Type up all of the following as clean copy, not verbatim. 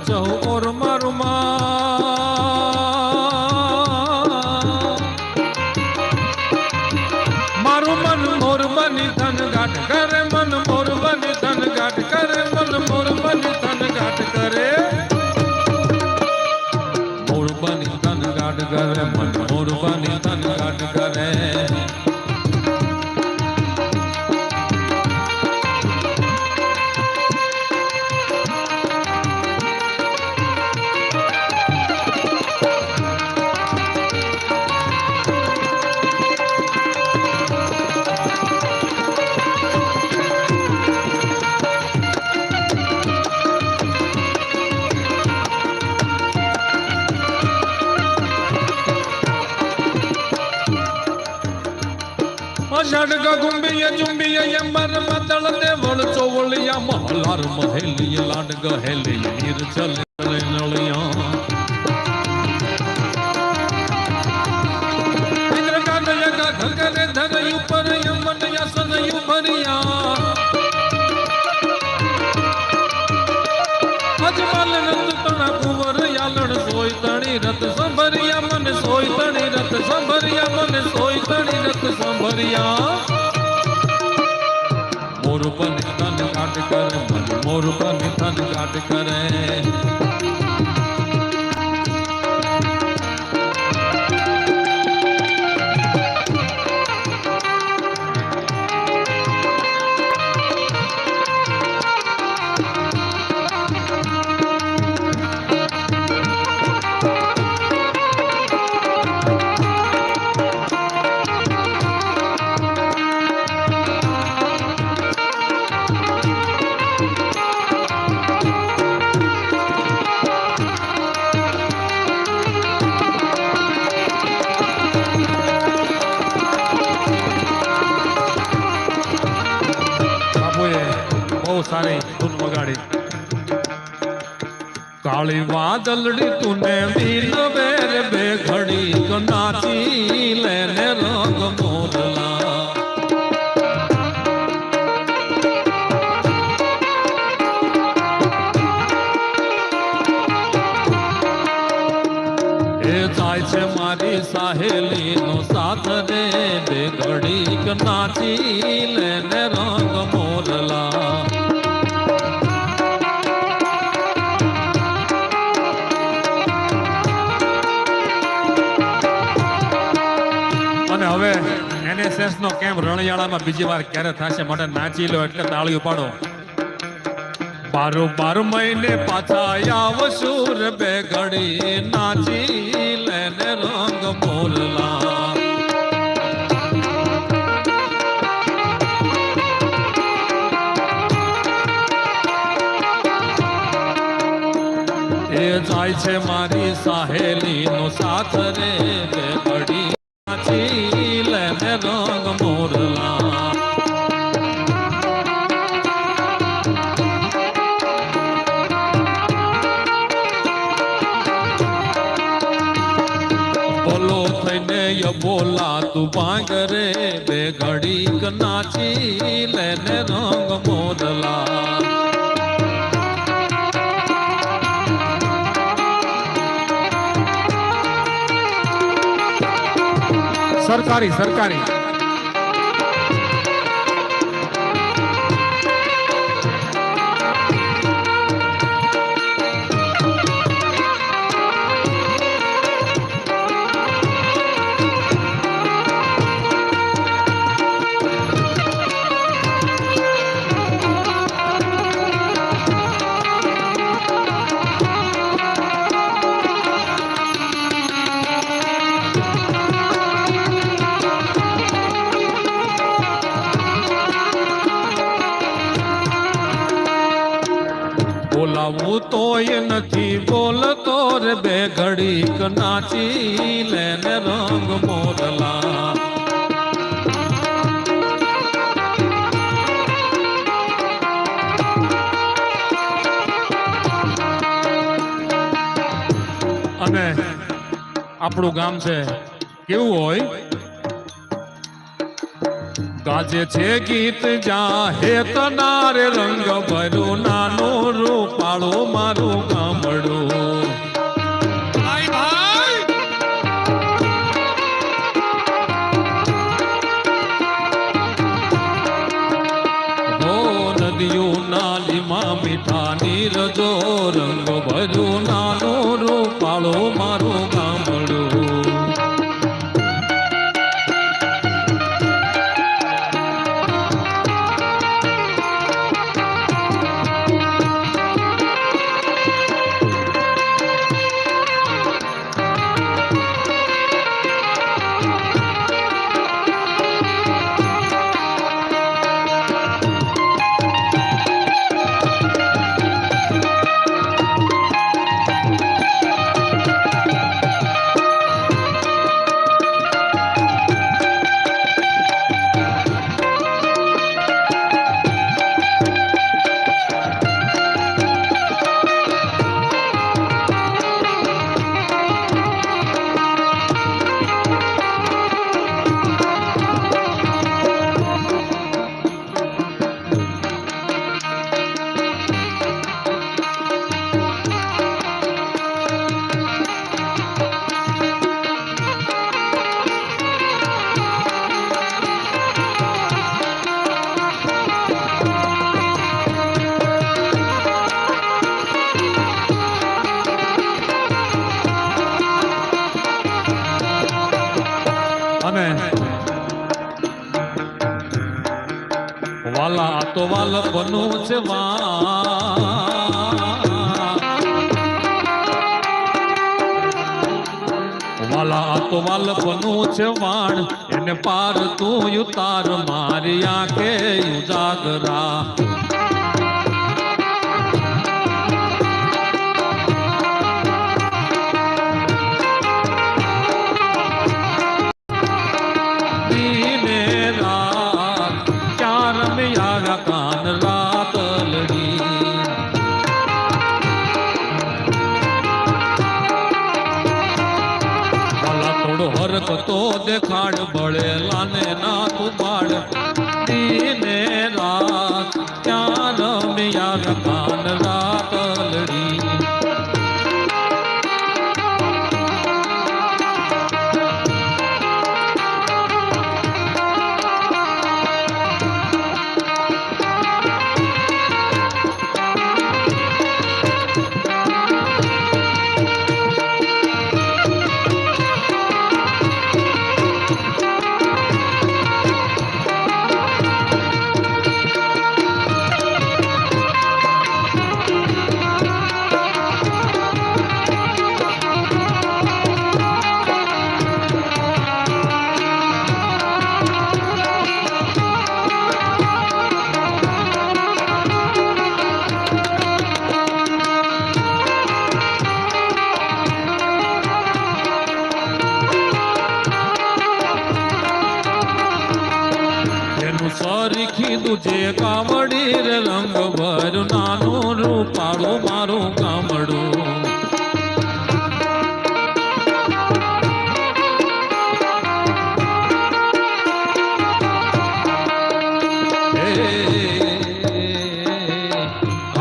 चौ और मारुमा मारु मन मोर बनी धन घाट करे मन मोर बनी धन घाट करे मन मोर बनी धन घाट करे मोर बनी धन घाट करे मन मोर बनी धन घाट करे षडग गुंबिया जुंबिया यमर मदल देवल चोवलिया महलार महेलिया लाडग हेलिया नीर चले नलिया इंद्र का नयगा धगरे धग ऊपर यमन यसन युभरिया अजमल रत तना कुंवर यालण सोई तणी रत संभरिया मन सोई तणी रत संभरिया मन सोई तणी रत संभरिया मोर बन तन काट कर मन मोर बन तन काट करे सारी धुन वगाड़ी काली वादलड़ी तूने मीन बेर बेघड़ी को नाची लेने रंग मोरला ए जाय छे मारी साहेली नो साथ रे बेघड़ी को नाची लेने रंग मोरला હવે NSS નો કેમ્પ રણિયાળામાં બીજી વાર ક્યારે થશે માટે નાચી લો એટલે તાળીઓ પાડો બારો 12 મહિને પાછા આવશું રે બે ઘડી નાચી લેને રંગ મોરલા એ જાય છે મારી સાહેલી નો સાથ રે બે ઘડી लेने रंग मोरला बोलो थने ये बोला तू भांग रे बे घड़ी नाची लेने रंग मोरला सरकारी सरकारी બોલાવું તોય નથી બોલતો રે બે ઘડીક નાચી લેને રંગ મોરલા અને આપણું ગામ છે કેવું હોય ગાજે છે ગીત જાહે તનારે રંગ ભર્યું નાનું રૂપાળું મારું ગામડું. ભાઈ ભાઈ હો નદીયું નાલીમાં મીઠા નીરજો રંગ ભર્યું નાનું રૂપાળું મારું ગામડું. વાલા આ તો વાલ બનું છે વાલા આ તો વાલ બનું છે વાણ એને પાર તું ઉતાર મારી આંખે ઉજાગરા. તો દેખાડ બળેલા ને ના તુબાડ દીને રાત ત્યાં રમ્યા રખાન રાતલડી. સરીખી દુજે કામડી રે રંગ ભર નાનું રૂપાળું મારું ગામડું.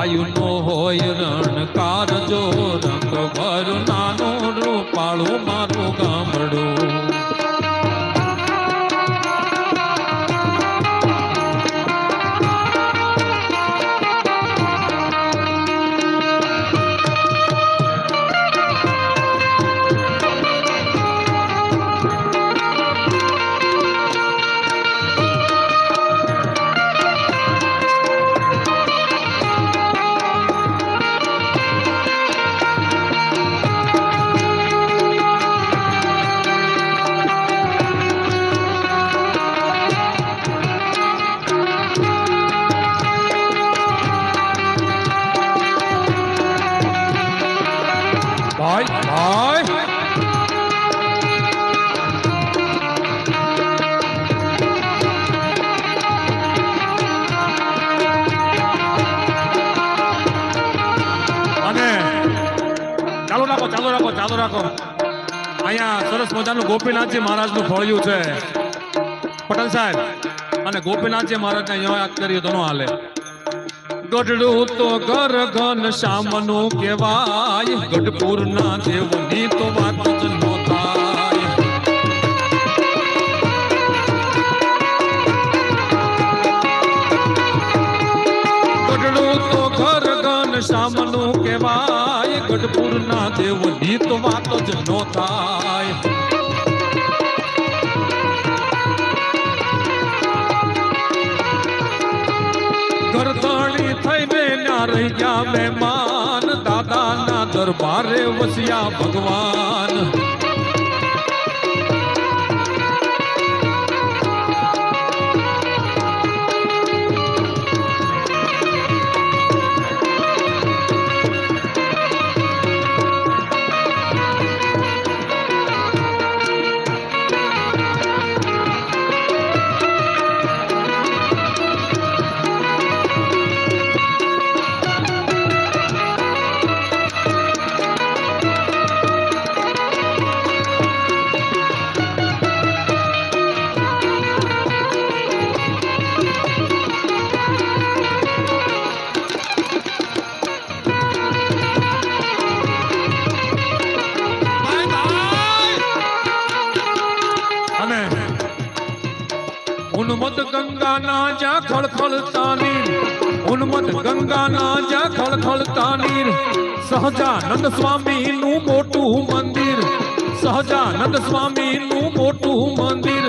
આયુ નો હોય રણકાર જો રંગ ભર નાનું રૂપાળું મારું ગામડું. ભાઈ ભાઈ અને ચાલુ રાખો ચાલુ રાખો ચાલુ રાખો. અહીંયા સરસ મજાનું ગોપીનાથજી મહારાજનું ફળિયું છે. પટેલ સાહેબ અને ગોપીનાથજી મહારાજને યાદ કરીએ તો નો હાલે. ગઢડું તો ઘર ઘન શામનું કહેવાય, ગઢપુરના દેવની તો વાત જ નો થાય. ગઢડું તો ઘર ઘન શામનું કહેવાય, ગઢપુરના દેવની તો વાત જ નો થાય. ગરદણી થઈને ના રહી ગયા મહેમાન, દાદાના દરબારે વસ્યા ભગવાન. ઉન્મત ગંગાના જા ખળખળતા નીર, ઉન્મત ગંગાના જા ખળખળતા નીર, સહજાનંદ સ્વામીનું મોટું મંદિર, સહજાનંદ સ્વામીનું મોટું મંદિર,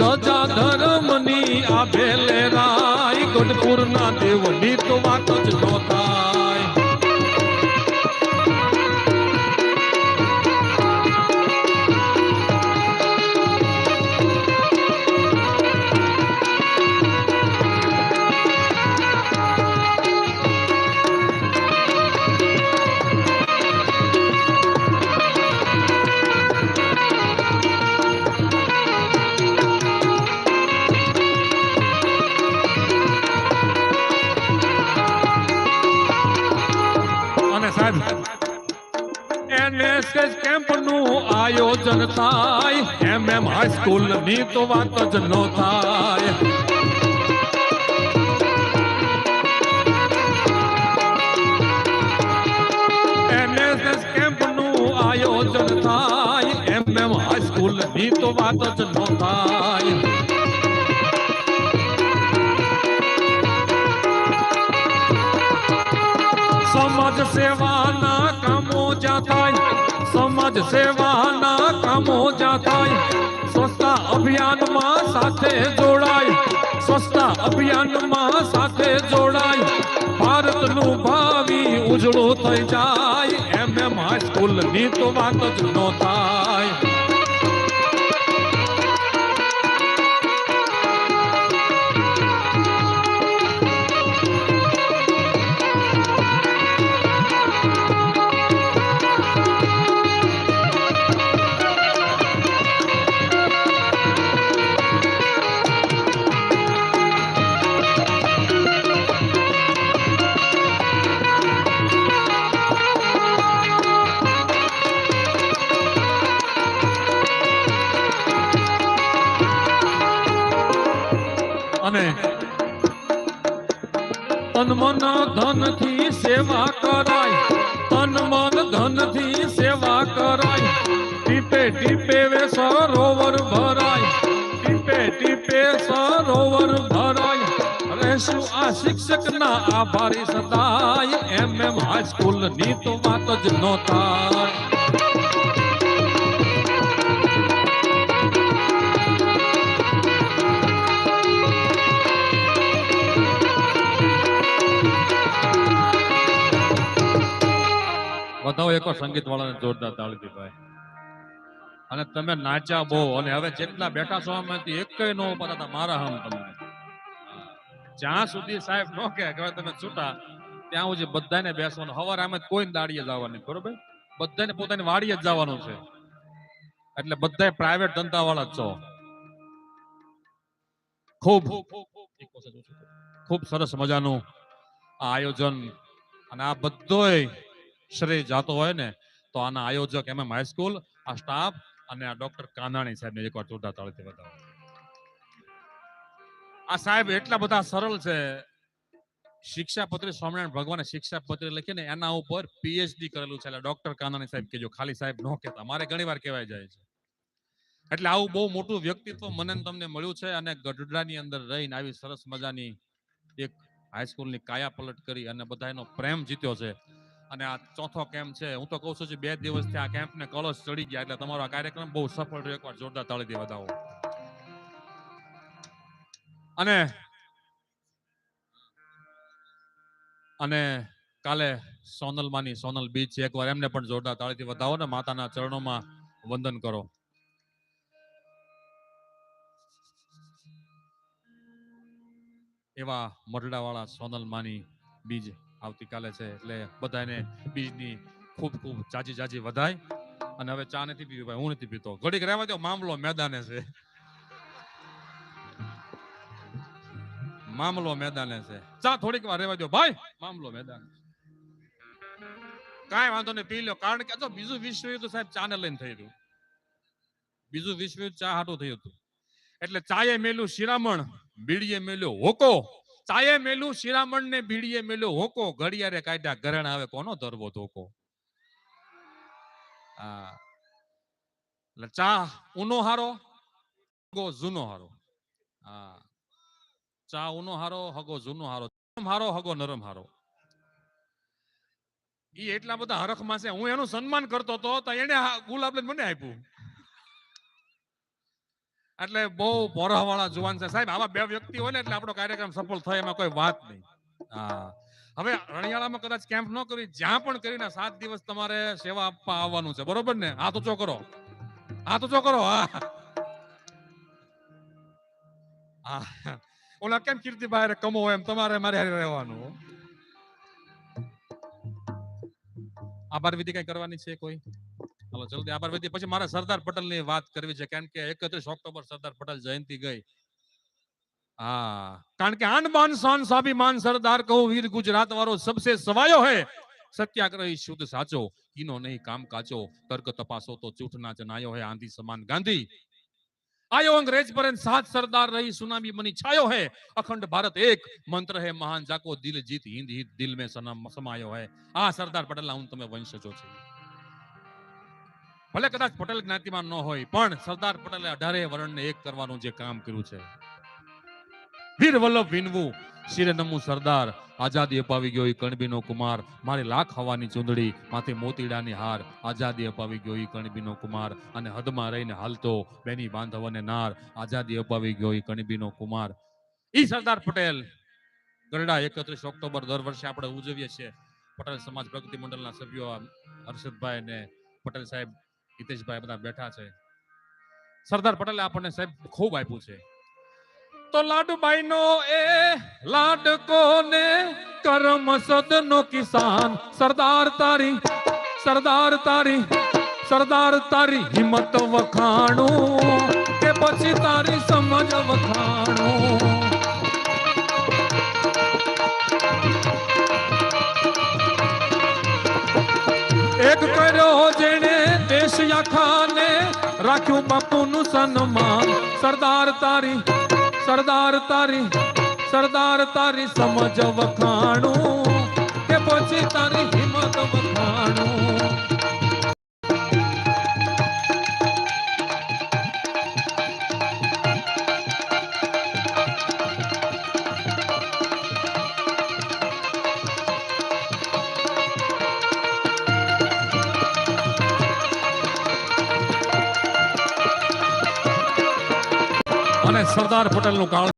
ધજા ધર્મની આ ભેલે રાય, ગઢપુરના દેવની તો વાત જ નો થાય. NSS કેમ્પનું આયોજન થાય, MM હાઈસ્કૂલની તો વાત જ નો થાય. NSS કેમ્પનું આયોજન થાય, MM હાઈસ્કૂલની તો વાત જ નો થાય. સમાજ સેવાના કામો જ્યાં થાય, સમાજ સેવાના કામો જ્યાં થાય, સ્વચ્છતા અભિયાનમાં સાથે જોડાય, સ્વચ્છતા અભિયાનમાં સાથે જોડાય, ભારતનું ભાવિ ઉજળું થઈ જાય, MM હાઈસ્કૂલની તો વાત જ નો થાય. અને તન મન ધન થી સેવા કરાય, તન મન ધન થી સેવા કરાય, ટીપે ટીપે વે સરોવર ભરાય, ટીપે ટીપે સરોવર ભરાય, રહેશું આ શિક્ષક ના આભારી સદાય, MM હાઈસ્કૂલ ની તો વાત જ નો થાય. બતાવો એકવાર સંગીત વાળાને જોરદાર તાળીથી ભાઈ. અને તમે નાચ્યા બહુ, અને હવે જેટલા બેઠા છો આમાંથી એકય નો પતાતા મારા હમ તમને. જ્યાં સુધી સાહેબ નો કહે કે તમે છૂટા, ત્યાં સુધી બધાને બેસવાનું. હવારે આમ કોઈ દાડીએ જવાની, બરોબર? બધાને પોતાની વાડીએ જ જવાનું છે, એટલે બધા પ્રાઇવેટ ધંધા વાળા જ છો. ખૂબ ખૂબ સરસ મજાનું આ આયોજન, અને આ બધોય શ્રેય જાતો હોય ને તો આના આયોજક MM હાઈસ્કૂલ, આ સ્ટાફ અને આ ડોક્ટર કાનાણી સાહેબ ને એકવાર જોરદાર તાળીથી બતાવો. આ સાહેબ એટલા બધા સરળ છે. શિક્ષાપત્રી સ્વામિનારાયણ ભગવાને શિક્ષાપત્રી લખીને એના ઉપર પીએચડી કરેલું છે. એટલે ડોક્ટર કાનાણી સાહેબ કહેજો, ખાલી સાહેબ ન કહેતા, મારે ઘણી વાર કહેવાય જાય છે. એટલે આવું બહુ મોટું વ્યક્તિત્વ મને ને તમને મળ્યું છે. અને ગઢડાની અંદર રહીને આવી સરસ મજાની એક હાઈસ્કૂલની કાયા પલટ કરી અને બધાનો પ્રેમ જીત્યો છે. અને આ ચોથો કેમ્પ છે. હું તો કહું છું કે 2 દિવસથી આ કેમ્પને કલશ ચડી ગયા. એટલે તમારો આ કાર્યક્રમ બહુ સફળ રહ્યો. એકવાર જોરદાર તાળીથી વધાવો. અને કાલે સોનલમાની સોનલ બીચ છે, એકવાર એમને પણ જોરદાર તાળીથી વધાવો ને માતાના ચરણોમાં વંદન કરો. એવા મરડાવાળા સોનલમાની બીજ આવતીકાલે છે. એટલે બધાને બીજની ખૂબ ખૂબ જાજી જાજી વધાય. અને હવે ચા નથી પીવી ભાઈ, હું નથી પીતો. ઘડીક રહેવા દો, મામલો મેદાને છે. મામલો મેદાને છે. ચા થોડીક વાર રહેવા દો ભાઈ, મામલો મેદાને. કાંઈ વાંધો નહીં, પી લો. કારણ કે તો બીજું વિશ્વ યુદ્ધ સાહેબ ચાને લઈને થઈ હતું. બીજું વિશ્વ યુદ્ધ ચા હાટું થયું હતું. એટલે ચાએ મેલું શિરામણ, બીડીએ મેલ્યો હોકો. ચાએ મેલું શિરામણ ને બીડીએ મેલ્યો હોકો. ઘડિયારે કાઢ્યા ઘરેણા, આવે કોનો ધરવો ધોકો. એટલે ચા ઉનો હારો, હગો જૂનો હારો. ચા ઉનો હારો, હગો જૂનો હારો. નરમ હારો, હગો નરમ હારો. ઈ એટલા બધા હરખમાં છે. હું એનું સન્માન કરતો હતો તો એને ગુલાબ મને આપ્યું. એટલે બહુ પોરાવાળા જુવાન છે સાહેબ. આવા 2 વ્યક્તિ હોય ને એટલે આપણો કાર્યક્રમ સફળ થાય, એમાં કોઈ વાત નહીં. હવે રણિયાળામાં કદાચ કેમ્પ ન કરી, જ્યાં પણ કરીને 7 દિવસ તમારે સેવા આપવા આવવાનું છે, બરોબર ને? હાથ ઊંચો કરો, હાથ ઊંચો કરો. હા, ઓલા કેમ કીર્તિભાઈ કમો એમ તમારે મારે હારે રહેવાનું. આભાર વિધિ કઈ કરવાની છે કોઈ? હાલો જલ્દી આભાર વિધિ. પછી મારે સરદાર પટેલ ની વાત કરવી છે, કારણ કે 31 ઓક્ટોબર સરદાર પટેલ જયંતિ ગઈ. કારણ કે આન બાન શાન સ્વાભિમાન સરદાર કહું વીર ગુજરાત વાળો સબસે સવાયો હે. સત્યાગ્રહી શુદ્ધ સાચો, ઈનો નહીં કામ કાચો. તર્ક તપાસો તો ચૂઠ ના જનાયો હે. આંધી સમાન ગાંધી आयो अंग्रेज पर 7 सरदार रही सुनामी बनी छायो है. अखंड भारत एक मंत्र है महान जाको दिल जीत हिंद हित दिल में सनम समायो है. आ सरदार पटेल હું તમે વંશજો છે. ભલે કદાચ પટેલ જ્ઞાતિમાં ન હોય, પણ સરદાર પટેલે 18 વર્ણને એક કરવાનું જે કામ કર્યું છે. વીર વલ્લભ વિનવું શિરે નમું સરદાર. આઝાદી અપાવી ગયો ઈ કણબીનો કુમાર. મારી લાખ હવાની ચૂંદડી માથે મોતીડાની હાર. આઝાદી અપાવી ગયો ઈ કણબીનો કુમાર. અને હદમાં રહીને હાલતો બેની બાંધવને નાર. આઝાદી અપાવી ગયો ઈ કણબીનો કુમાર. ઈ સરદાર પટેલ ગરડા 31 ઓક્ટોબર દર વર્ષે આપણે ઉજવીએ છીએ. પટેલ સમાજ પ્રગતિ મંડળના સભ્યો હર્ષદભાઈ ને પટેલ સાહેબ, હિતેશભાઈ બધા બેઠા છે. સરદાર પટેલે આપણને સાહેબ ખૂબ આપ્યું છે. તો લાડુબાઈ નો એ લાડકો ને કરમ સદનો કિસાન. સરદાર તારી, સરદાર તારી, સરદાર તારી હિંમત વખાણું કે પછી તારી સમજ વખાણું. એક કર્યો જેણે દેશ આખાને રાખ્યું બાપુનું સન્માન. સરદાર તારી, સરદાર તારી, સરદાર તારી સમજ વખાણું કે પછી તારી હિંમત વખાણું. અને સરદાર પટેલ નું કાળ